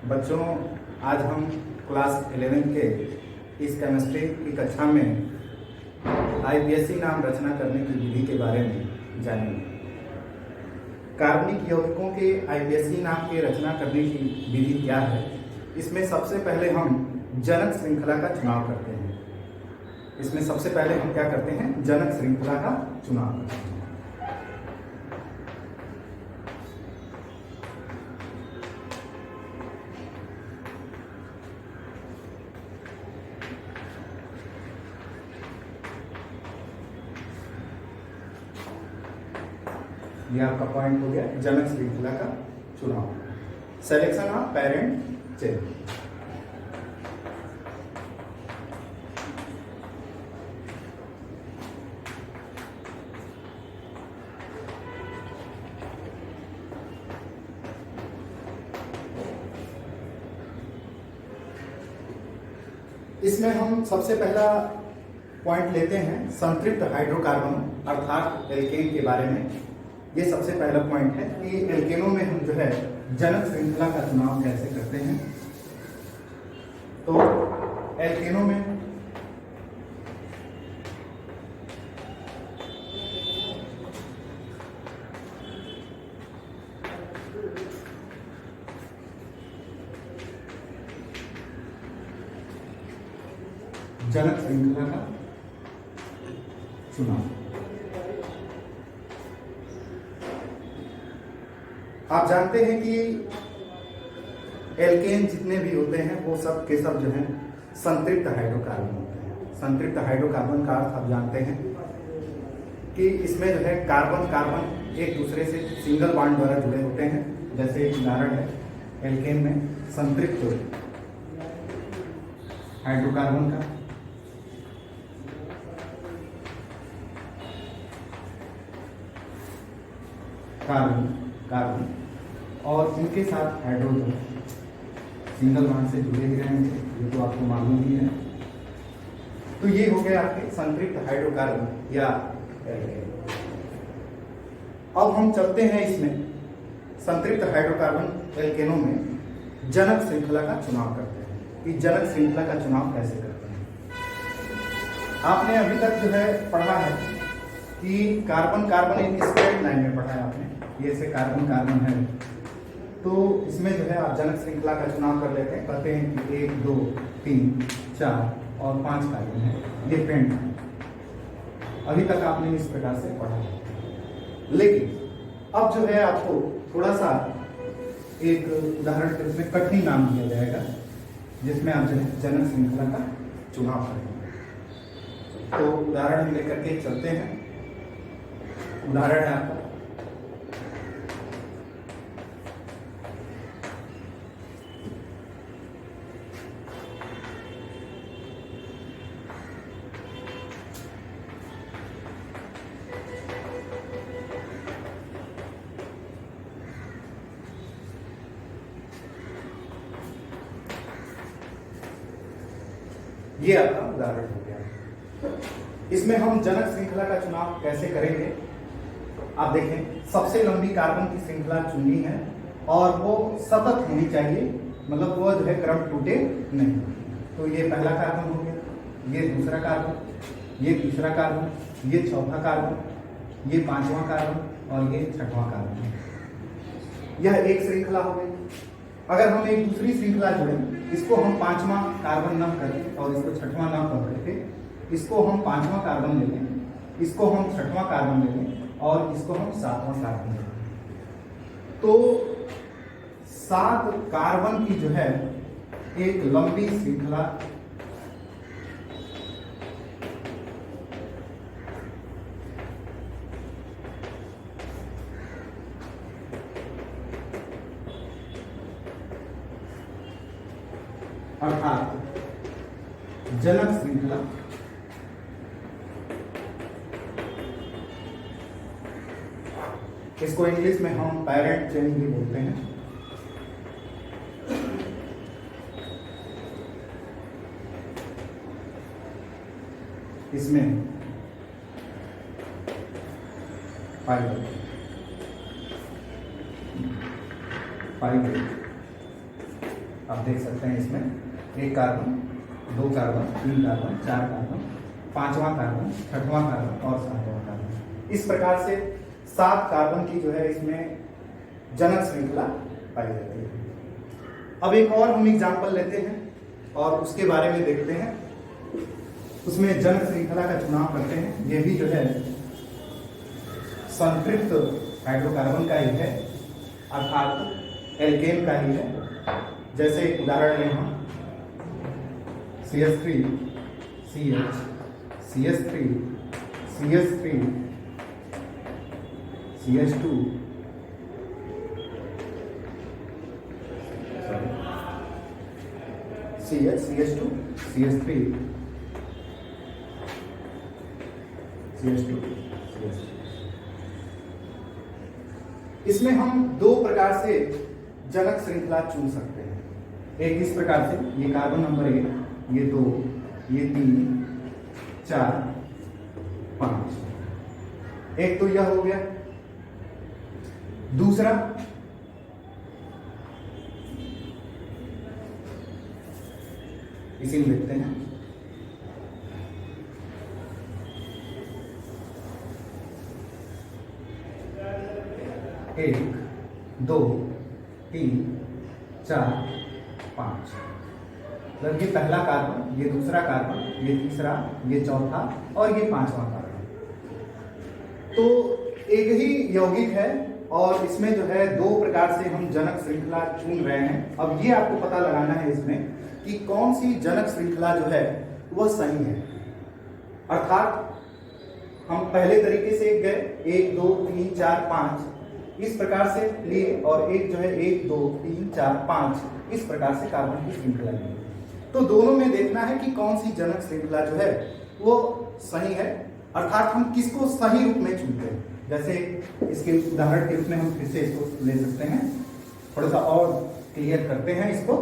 बच्चों, आज हम क्लास 11 के इस केमिस्ट्री की कक्षा में आईपीएससी नाम रचना करने की विधि के बारे में जानेंगे। कार्बनिक यौगिकों के आईपीएससी नाम की रचना करने की विधि क्या है? इसमें सबसे पहले हम जनक श्रृंखला का चुनाव करते हैं। इसमें सबसे पहले हम क्या करते हैं? जनक श्रृंखला का चुनाव करते हैं। ये आपका पॉइंट हो गया, जनक श्रृंखला का चुनाव। Selection of parent chain. इसमें हम सबसे पहला पॉइंट लेते हैं संतृप्त हाइड्रोकार्बन अर्थात एल्केन के बारे में। ये सबसे पहला पॉइंट है कि एल्केनों में हम जो है जनक श्रृंखला का चुनाव कैसे करते हैं। तो एल्केनों में जनक श्रृंखला का चुनाव। आप जानते हैं कि एल्केन जितने भी होते हैं वो सब के सब जो हैं संतृप्त हाइड्रोकार्बन होते हैं। संतृप्त हाइड्रोकार्बन का अर्थ आप जानते हैं कि इसमें जो है कार्बन कार्बन एक दूसरे से सिंगल बॉन्ड द्वारा जुड़े होते हैं। जैसे एक उदाहरण है एल्केन में संतृप्त हाइड्रोकार्बन का कार्बन कार्बन और इनके साथ हाइड्रोजन सिंगल बॉन्ड से जुड़े हुए रहेंगे, ये तो आपको मालूम ही है। तो ये हो गया आपके संतृप्त हाइड्रोकार्बन या एल्केन। अब हम चलते हैं इसमें संतृप्त हाइड्रोकार्बन एल्केनों में जनक श्रृंखला का चुनाव करते हैं कि जनक श्रृंखला का चुनाव कैसे करते हैं। आपने अभी तक जो है पढ़ा है कि कार्बन कार्बन एक स्ट्रेट लाइन में पढ़ा है आपने, ये से कार्बन कार्बन है। तो इसमें जो है आप जनक श्रृंखला का चुनाव कर लेते हैं। कहते हैं कि 1 2 3 4 और 5 कार्बन है, ये पेंट है। अभी तक आपने इस प्रकार से पढ़ा है। लेकिन अब जो है आपको थोड़ा सा एक उदाहरण के रूप में कठिन नाम दिया जाएगा जिसमें आप जो है जनक श्रृंखला का चुनाव करेंगे। तो उदाहरण लेकर के चलते हैं। उदाहरण है आपका ये आपका उदाहरण हो गया। इसमें हम जनक श्रृंखला का चुनाव कैसे करेंगे? आप देखें, सबसे लंबी कार्बन की श्रृंखला चुननी है और वो सतत होनी चाहिए, मतलब वो जो है क्रम टूटे नहीं। तो ये पहला कार्बन हो गया, ये दूसरा कार्बन, ये तीसरा कार्बन, ये चौथा कार्बन, ये पांचवा कार्बन और ये छठवां कार्बन। यह एक श्रृंखला हो गई। अगर हम एक दूसरी श्रृंखला जोड़ें, इसको हम पांचवा कार्बन न करें और इसको छठवां न करके इसको हम पांचवा कार्बन ले लें, इसको हम छठवां कार्बन ले लें और इसको हम सातवां कार्बन ले लें। तो 7 कार्बन की जो है एक लंबी श्रृंखला अर्थात जनक श्रृंखला इसको इंग्लिश में हम पेरेंट चेन भी बोलते हैं। इसमें फाइबर फाइबर आप देख सकते हैं इसमें 1 कार्बन, 2 कार्बन, 3 कार्बन, 4 कार्बन, 5वां कार्बन, 6वां कार्बन और 7वां कार्बन। इस प्रकार से 7 कार्बन की जो है इसमें जनक श्रृंखला पाई जाती है। अब एक और हम एग्जाम्पल लेते हैं और उसके बारे में देखते हैं, उसमें जनक श्रृंखला का चुनाव करते हैं। ये भी जो है संतृप्त हाइड्रोकार्बन का ही है, अर्थात एल्केन का ही है। जैसे उदाहरण लें हम CH3 CH, CH3 CH3 CH2 CH, CH2 CH3 CH2 CH3। इसमें हम 2 प्रकार से जनक श्रृंखला चुन सकते हैं। एक इस प्रकार से, ये कार्बन नंबर 1, ये 2, ये 3, 4, 5। एक तो यह हो गया। दूसरा इसी में देखते हैं, एक, 2, 3, 4, 5। मतलब ये पहला कार्बन, ये दूसरा कार्बन, ये तीसरा, ये चौथा और ये 5वां कार्बन। तो एक ही यौगिक है और इसमें जो है 2 प्रकार से हम जनक श्रृंखला चुन रहे हैं। अब ये आपको पता लगाना है इसमें कि कौन सी जनक श्रृंखला जो है वह सही है। अर्थात हम पहले तरीके से गए 1, 2, 3, 4, 5 इस प्रकार से लिए और एक जो है 1, 2, 3, 4, 5 इस प्रकार से कार्बन की श्रृंखला लिए। तो दोनों में देखना है कि कौन सी जनक श्रृंखला जो है वो सही है, अर्थात हम किसको सही रूप में चुनते हैं। जैसे इसके उदाहरण के रूप में हम फिर से इसको ले सकते हैं, थोड़ा सा और क्लियर करते हैं इसको।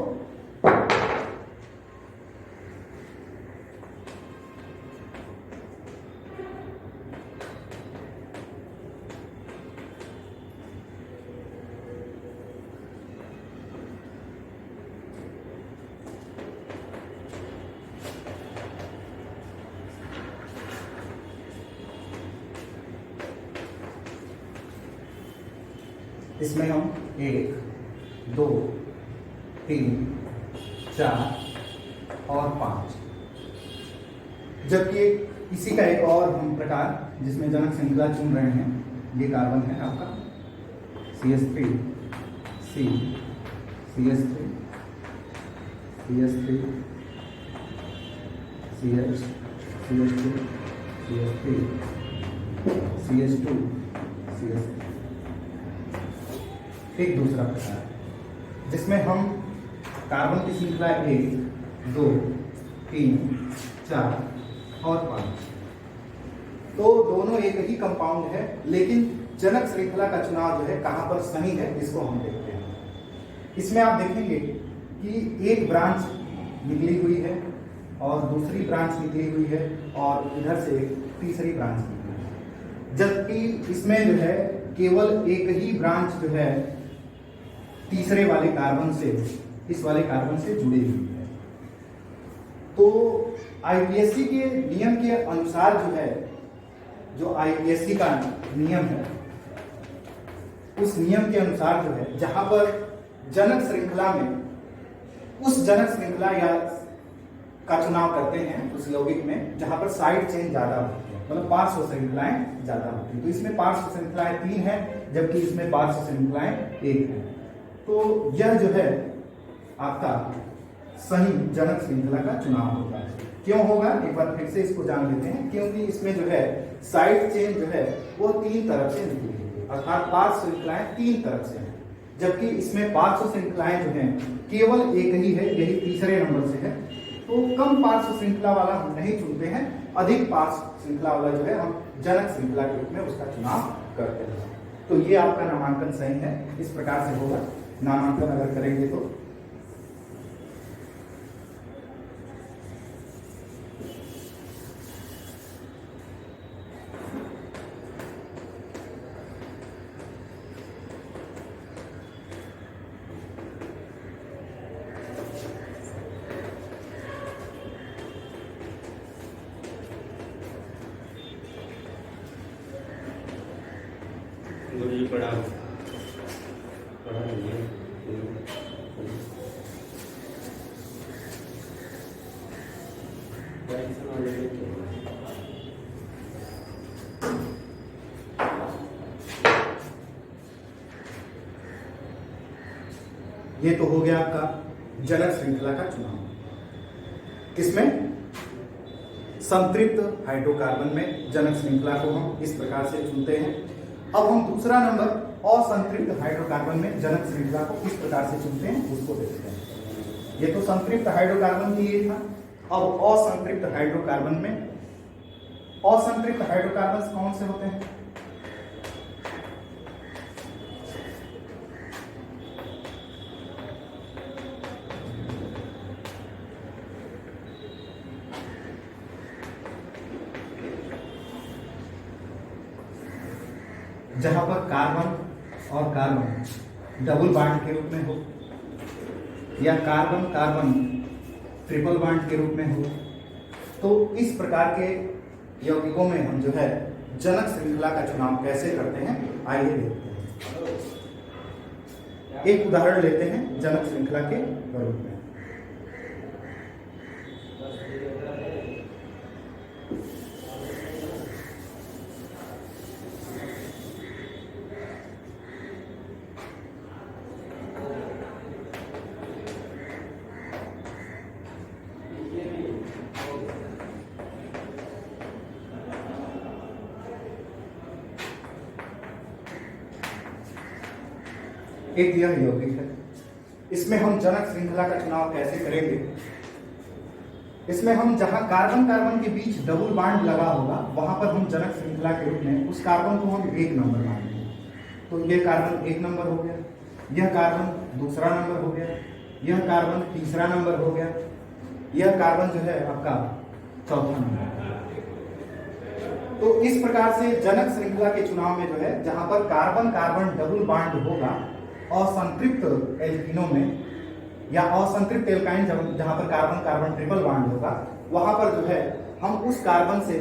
इसमें हम 1, 2, 3, 4 और 5, जबकि इसी का एक और हम प्रकार जिसमें जनक श्रृंखला चुन रहे हैं, ये कार्बन है आपका CH3 C, CH3 CH3 CH, CH2 CH3 CH2 CH3। एक दूसरा प्रकार जिसमें हम कार्बन की श्रृंखला 1, 2, 3, 4 और 5, तो दोनों एक ही कंपाउंड है, लेकिन जनक श्रृंखला का चुनाव जो है कहां पर सही है इसको हम देखते हैं। इसमें आप देखेंगे कि एक ब्रांच निकली हुई है और दूसरी ब्रांच निकली हुई है और इधर से एक तीसरी ब्रांच निकली है, जबकि इसमें जो है केवल एक ही ब्रांच जो है तीसरे वाले कार्बन से, इस वाले कार्बन से जुड़ी हुई है। तो आईपीएससी के नियम के अनुसार जो है, जो आईपीएससी का नियम है, उस नियम के अनुसार जो है जहां पर जनक श्रृंखला में उस जनक श्रृंखला या का चुनाव करते हैं उस यौगिक में जहां पर साइड चेन ज्यादा होती है, मतलब पार्श्व श्रृंखलाएं ज्यादा होती है। तो इसमें पार्श्व श्रृंखलाएं 3 है, जबकि इसमें पार्श्व श्रृंखलाएं 1 है। तो यह जो है आपका सही जनक श्रृंखला का चुनाव होगा। क्यों होगा, एक बार फिर से इसको जान लेते हैं। क्योंकि इसमें जो है साइड चेन जो है वो 3 तरफ से निकली है, अर्थात पार्श्व श्रृंखलाएं 3 तरफ से है, जबकि इसमें पार्श्व श्रृंखलाएं जो है केवल एक ही है, यही तीसरे नंबर से है। तो कम पार्श्व श्रृंखला वाला हम नहीं चुनते हैं, अधिक पार्श्व श्रृंखला वाला जो है हम जनक श्रृंखला के रूप में उसका चुनाव करते हैं। तो ये आपका नामांकन सही है, इस प्रकार से होगा नामांकन अगर करेंगे तो। बड़ा बड़ा नहीं है। ये तो हो गया आपका जनक श्रृंखला का चुनाव। किसमें? संतृप्त हाइड्रोकार्बन में जनक श्रृंखला को हम इस प्रकार से चुनते हैं। अब हम दूसरा नंबर असंतृप्त हाइड्रोकार्बन में जनक श्रृंखला को किस प्रकार से चुनते हैं उसको देखते हैं। ये तो संतृप्त हाइड्रोकार्बन की ये था। अब असंतृप्त हाइड्रोकार्बन में, असंतृप्त हाइड्रोकार्बन कौन से होते हैं? जहां पर कार्बन और कार्बन डबल बॉन्ड के रूप में हो या कार्बन कार्बन ट्रिपल बॉन्ड के रूप में हो, तो इस प्रकार के यौगिकों में हम जो है जनक श्रृंखला का चुनाव कैसे करते हैं आइए देखते हैं। एक उदाहरण लेते हैं जनक श्रृंखला के रूप में। एक यह यौगिक है, इसमें हम जनक श्रृंखला का चुनाव कैसे करेंगे? इसमें हम जहां कार्बन कार्बन के बीच डबल बॉन्ड लगा होगा वहां पर हम जनक श्रृंखला के रूप में उस कार्बन को हम एक नंबर मानेंगे। तो यह कार्बन एक नंबर हो गया, यह कार्बन दूसरा नंबर हो गया, यह कार्बन तीसरा नंबर हो गया, यह कार्बन जो है आपका चौथा नंबर। तो इस प्रकार से जनक श्रृंखला के चुनाव में जो है जहां पर कार्बन कार्बन डबल बॉन्ड होगा असंतृप्त एल्कीनों में या असंतृप्त एल्काइन जहां पर कार्बन कार्बन ट्रिपल बॉन्ड होगा वहां पर जो है हम उस कार्बन से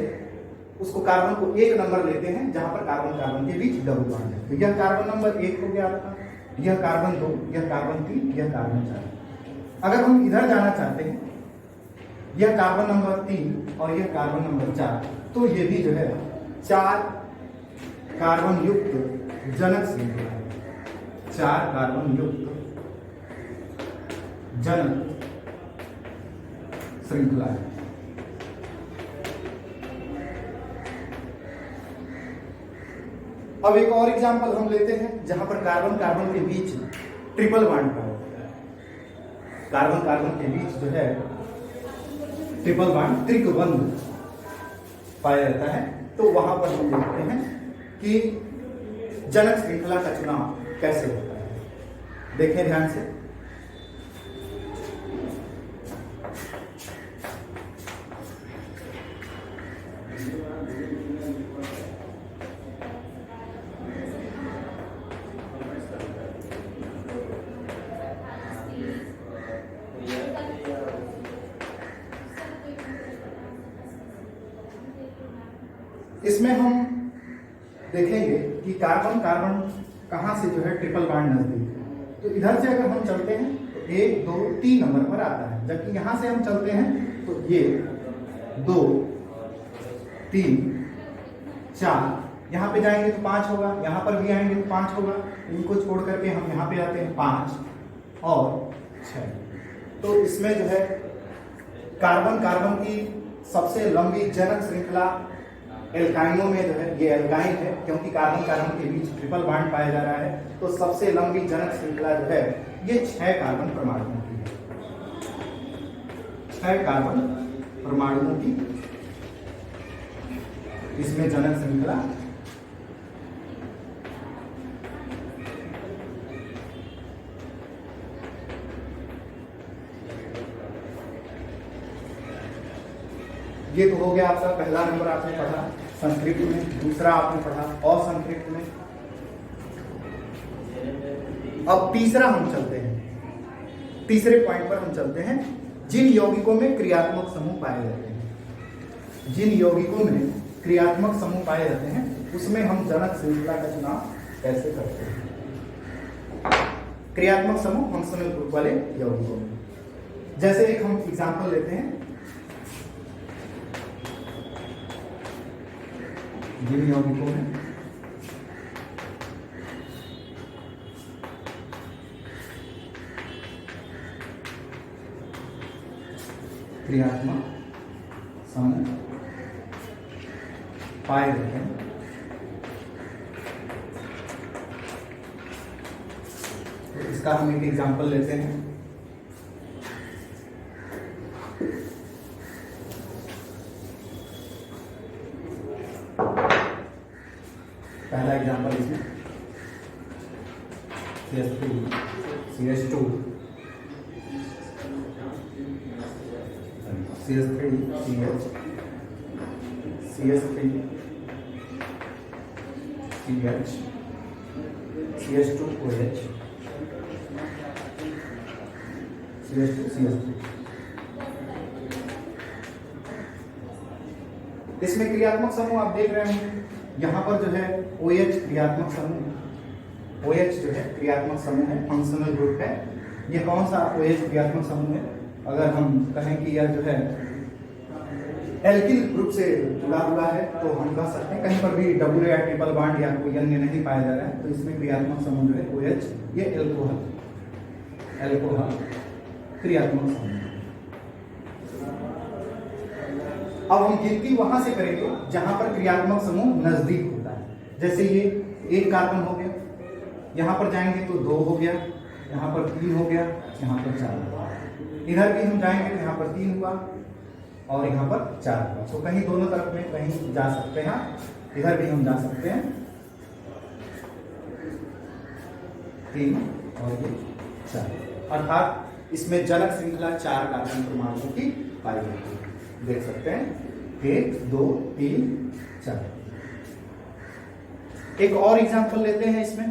उसको कार्बन को एक नंबर लेते हैं जहां पर कार्बन कार्बन के बीच डबल बॉन्ड है। तो यह कार्बन नंबर 1 हो गया आपका, यह कार्बन 2, यह कार्बन 3, यह कार्बन 4। अगर हम इधर जाना चाहते हैं, यह कार्बन नंबर 3 और यह कार्बन नंबर 4, तो ये भी जो है 4 कार्बन युक्त जनक श्रृंखला है, 4 कार्बन युक्त जनक श्रृंखला है। अब एक और एग्जांपल हम लेते हैं जहां पर कार्बन कार्बन के बीच ट्रिपल बॉन्ड पाया जाता है। कार्बन कार्बन के बीच जो है ट्रिपल बॉन्ड त्रिकबंध पाया जाता है। तो वहां पर हम देखते हैं कि जनक श्रृंखला का चुनाव कैसे होता है। देखें ध्यान से, इसमें हम देखेंगे कि कार्बन कार्बन कहां से जो है ट्रिपल बॉन्ड नजदीक है। तो इधर से अगर हम चलते हैं तो 1 2 3 नंबर पर आता है, जबकि यहां से हम चलते हैं तो ये 2 3 4, यहां पे जाएंगे तो 5 होगा, यहां पर भी आएंगे तो 5 होगा। इनको छोड़ करके हम यहां पे आते हैं 5 और 6। तो इसमें जो है कार्बन कार्बन की सबसे लंबी जनक श्रृंखला एल्काइनों में जो है ये एल्काइन है, क्योंकि कार्बन कार्बन के बीच ट्रिपल बॉन्ड पाया जा रहा है। तो सबसे लंबी जनक श्रृंखला जो है ये 6 कार्बन परमाणुओं की है, 6 कार्बन परमाणुओं की इसमें जनक श्रृंखला। ये तो हो गया आपका पहला नंबर आपने पढ़ा संतृप्त में, दूसरा आपने पढ़ा असंतृप्त में। अब तीसरा हम चलते हैं, तीसरे पॉइंट पर हम चलते हैं, जिन यौगिकों में क्रियात्मक समूह पाए जाते हैं। जिन यौगिकों में क्रियात्मक समूह पाए जाते हैं उसमें हम जनक श्रृंखला का चुनाव कैसे करते हैं क्रियात्मक समूह फंक्शनल ग्रुप वाले यौगिकों में। जैसे एक हम एग्जांपल लेते हैं, जिन यौगिकों में क्रियात्मक समूह पाए गए हैं, तो इसका हम एक एग्जांपल लेते हैं। पहला एग्जांपल इसमें CH2 CH3 CH CH3 CH CH2OH CH2 CH3। इसमें क्रियात्मक समूह आप देख रहे हैं, यहाँ पर जो है OH क्रियात्मक समूह, OH जो है क्रियात्मक समूह है, फंक्शनल ग्रुप है। ये कौन सा OH क्रियात्मक समूह है? अगर हम कहें कि यह जो है एल्किल ग्रुप से जुड़ा हुआ है तो हम कह सकते हैं, कहीं पर भी डबल या ट्रिपल बॉन्ड या कोई अन्य नहीं पाया जा रहा है, तो इसमें क्रियात्मक समूह जो है OH, ये एल्कोहल क्रियात्मक समूह। अब हम गिनती वहां से करेंगे जहां पर क्रियात्मक समूह नजदीक होता है। जैसे ये एक कार्बन हो गया, यहां पर जाएंगे तो 2 हो गया, यहां पर 3 हो गया, यहां पर 4 हुआ। इधर भी हम जाएंगे तो यहाँ पर 3 हुआ और यहाँ पर 4 हुआ। तो कहीं दोनों तरफ में कहीं जा सकते हैं, इधर भी हम जा सकते हैं, 3 और ये 4, अर्थात इसमें जनक श्रृंखला 4 कार्बन परमाणुओं की पाई जाती है। देख सकते हैं 1 2 3 4। एक और एग्जांपल लेते हैं, इसमें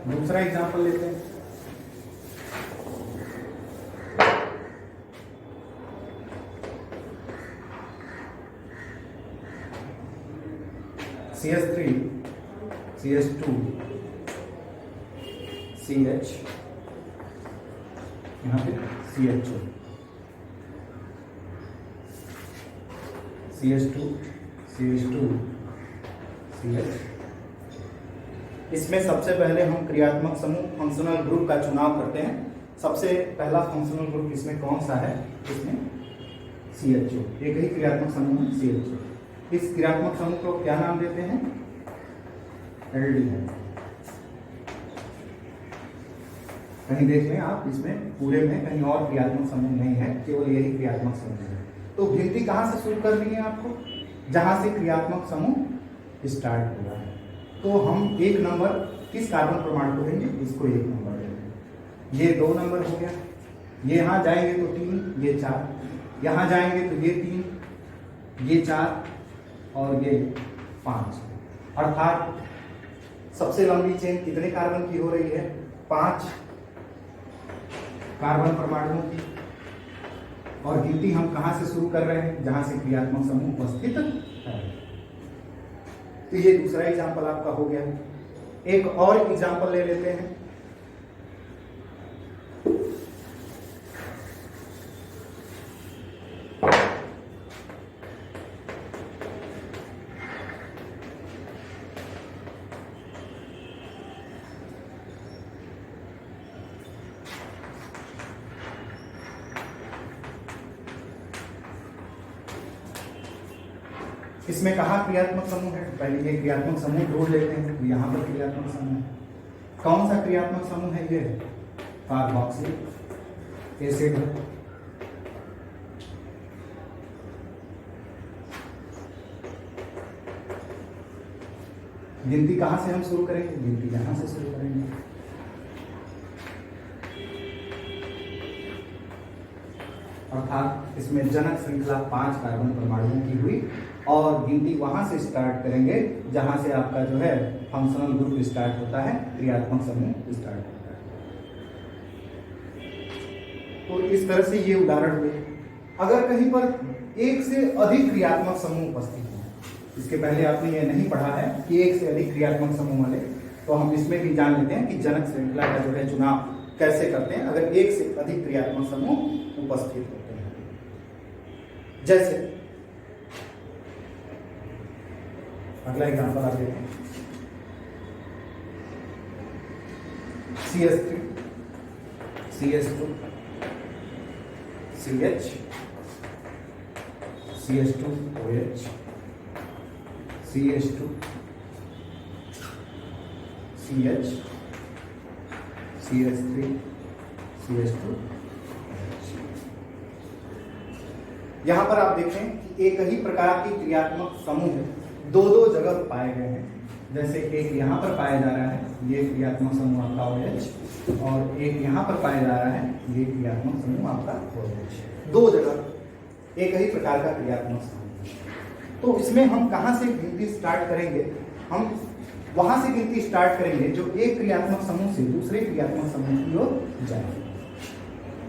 दूसरा एग्जांपल लेते हैं। CH3 CH2 CH, यहाँ पे CH2 CH2 CH2 CH। इसमें सबसे पहले हम क्रियात्मक समूह फंक्शनल ग्रुप का चुनाव करते हैं। सबसे पहला फंक्शनल ग्रुप इसमें कौन सा है? इसमें CH2, एक ही क्रियात्मक समूह है CH2। इस क्रियात्मक समूह को क्या नाम देते हैं? एल्डिहाइड। कहीं देख लें आप, इसमें पूरे में कहीं और क्रियात्मक समूह नहीं है, केवल यही क्रियात्मक समूह है। तो गिनती कहां से शुरू करनी है आपको? जहां से क्रियात्मक समूह स्टार्ट हुआ है। तो हम 1 नंबर किस कार्बन परमाणु को देंगे? इसको 1 नंबर देंगे। ये 2 नंबर हो गया, ये यहां जाएंगे तो 3, ये 4, यहां जाएंगे तो ये 3, ये 4 और ये 5। अर्थात सबसे लंबी चेन कितने कार्बन की हो रही है? 5 कार्बन परमाणुओं की। और गिनती हम कहां से शुरू कर रहे हैं? जहां से क्रियात्मक समूह उपस्थित है। तो ये दूसरा एग्जाम्पल आपका हो गया। एक और एग्जाम्पल ले लेते हैं। इसमें कहा क्रियात्मक समूह है? पहले ये क्रियात्मक समूह ढूंढ लेते हैं। तो यहाँ पर क्रियात्मक समूह है। कौन सा क्रियात्मक समूह है? ये कार्बोक्सिलिक एसिड है। गिनती कहां से हम शुरू करेंगे? गिनती यहां से शुरू करेंगे। अर्थात इसमें जनक श्रृंखला 5 कार्बन परमाणुओं की हुई और गिनती वहां से स्टार्ट करेंगे जहां से आपका जो है फंक्शनल ग्रुप स्टार्ट होता है, क्रियात्मक समूह स्टार्ट होता है। तो इस तरह से ये उदाहरण हुए। अगर कहीं पर एक से अधिक क्रियात्मक समूह उपस्थित हैं, इसके पहले आपने ये नहीं पढ़ा है कि एक से अधिक क्रियात्मक समूह वाले, तो हम इसमें भी जान लेते हैं कि जनक श्रृंखला का जो है चुनाव कैसे करते हैं अगर एक से अधिक क्रियात्मक समूह उपस्थित होते हैं। जैसे अगला एग्जांपल आप देखें, CH3 CH2 CH CH2 OH CH2 CH CH3 CH2। यहां पर आप देखें कि एक ही प्रकार की क्रियात्मक समूह दो दो जगह पाए गए हैं। जैसे एक यहां पर पाया जा रहा है, ये क्रियात्मक समूह आपका OH, और एक यहां पर पाया जा रहा है, ये क्रियात्मक समूह आपका OH। दो जगह एक ही प्रकार का क्रियात्मक समूह। तो इसमें हम कहां से गिनती स्टार्ट करेंगे? हम वहां से गिनती स्टार्ट करेंगे जो एक क्रियात्मक समूह से दूसरे क्रियात्मक समूह की ओर जाए,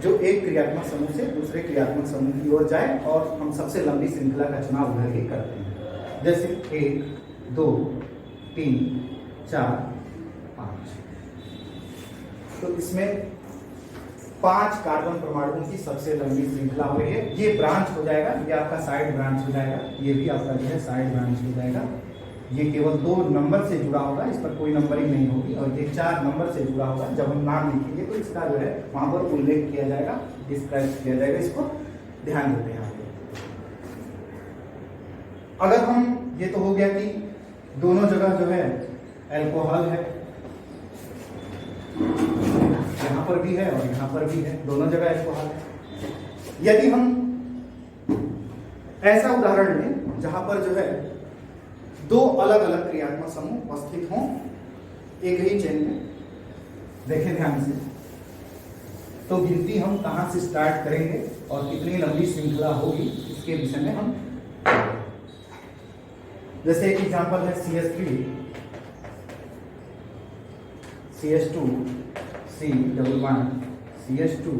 जो एक क्रियात्मक समूह से दूसरे क्रियात्मक समूह की ओर जाए, और हम सबसे लंबी श्रृंखला का चुनाव उधर ही करते हैं। जैसे 1 2 3 4 5। तो इसमें 5 कार्बन परमाणुओं की सबसे लंबी श्रृंखला हो रही है। ये ब्रांच हो जाएगा, ये आपका साइड ब्रांच हो जाएगा, ये भी आपका जो है साइड ब्रांच हो जाएगा। ये केवल 2 नंबर से जुड़ा होगा, इस पर कोई नंबरिंग नहीं होगी, और ये 4 नंबर से जुड़ा होगा। जब हम नाम लिखेंगे तो इसका जो है वहां पर उल्लेख किया जाएगा, डिस्क्राइब किया जाएगा, इसको ध्यान देते हैं। अगर हम, ये तो हो गया कि दोनों जगह जो है अल्कोहल है, यहां पर भी है और यहां पर भी है, दोनों जगह अल्कोहल है। यदि हम ऐसा उदाहरण लें जहां पर जो है 2 अलग अलग क्रियात्मक समूह उपस्थित हों एक ही चेन में, देखें ध्यान से, तो गिनती हम कहां से स्टार्ट करेंगे और कितनी लंबी श्रृंखला होगी इसके विषय में हम, जैसे एक एग्जांपल है CH3 CH2 C double bond CH2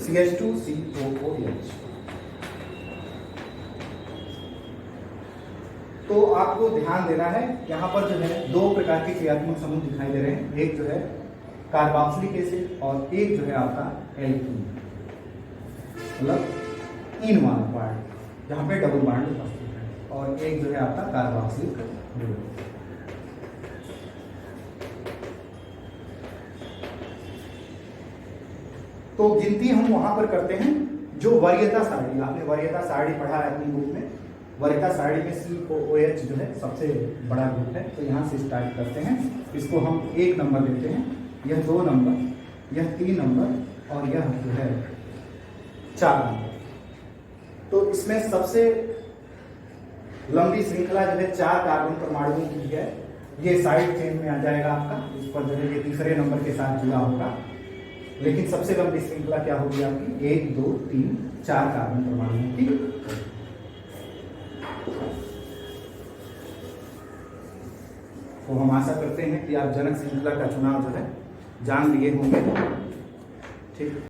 CH2 COOH। तो आपको ध्यान देना है, यहाँ पर जो है 2 प्रकार के क्रियात्मक समूह दिखाई दे रहे हैं। एक जो है कार्बोक्सिलिक एसिड और एक जो है आपका एल्कीन, मतलब इन वाला पार्ट जहाँ पे डबल बॉन्ड उपस्थित है, और एक जो है आपका कार्बोक्सिलिक ग्रुप। तो गिनती हम वहां पर करते हैं जो वरीयता सारणी, आपने वरीयता सारणी पढ़ा है अपनी बुक में। वरीयता सारणी में COOH जो है सबसे बड़ा ग्रुप है, तो यहाँ से स्टार्ट करते हैं। इसको हम 1 नंबर देते हैं, यह 2 नंबर, यह 3 नंबर, और यह जो है 4 नंबर। तो इसमें सबसे लंबी श्रृंखला जो है 4 कार्बन परमाणुओं की है, ये साइड चेन में आ जाएगा आपका, इस पर जो है ये तीसरे नंबर के साथ जुड़ा होगा। लेकिन सबसे लंबी श्रृंखला क्या होगी आपकी? 1 2 3 4 कार्बन परमाणुओं की। तो हम आशा करते हैं कि आप जनक श्रृंखला का चुनाव जो है जान लिए होंगे। ठीक।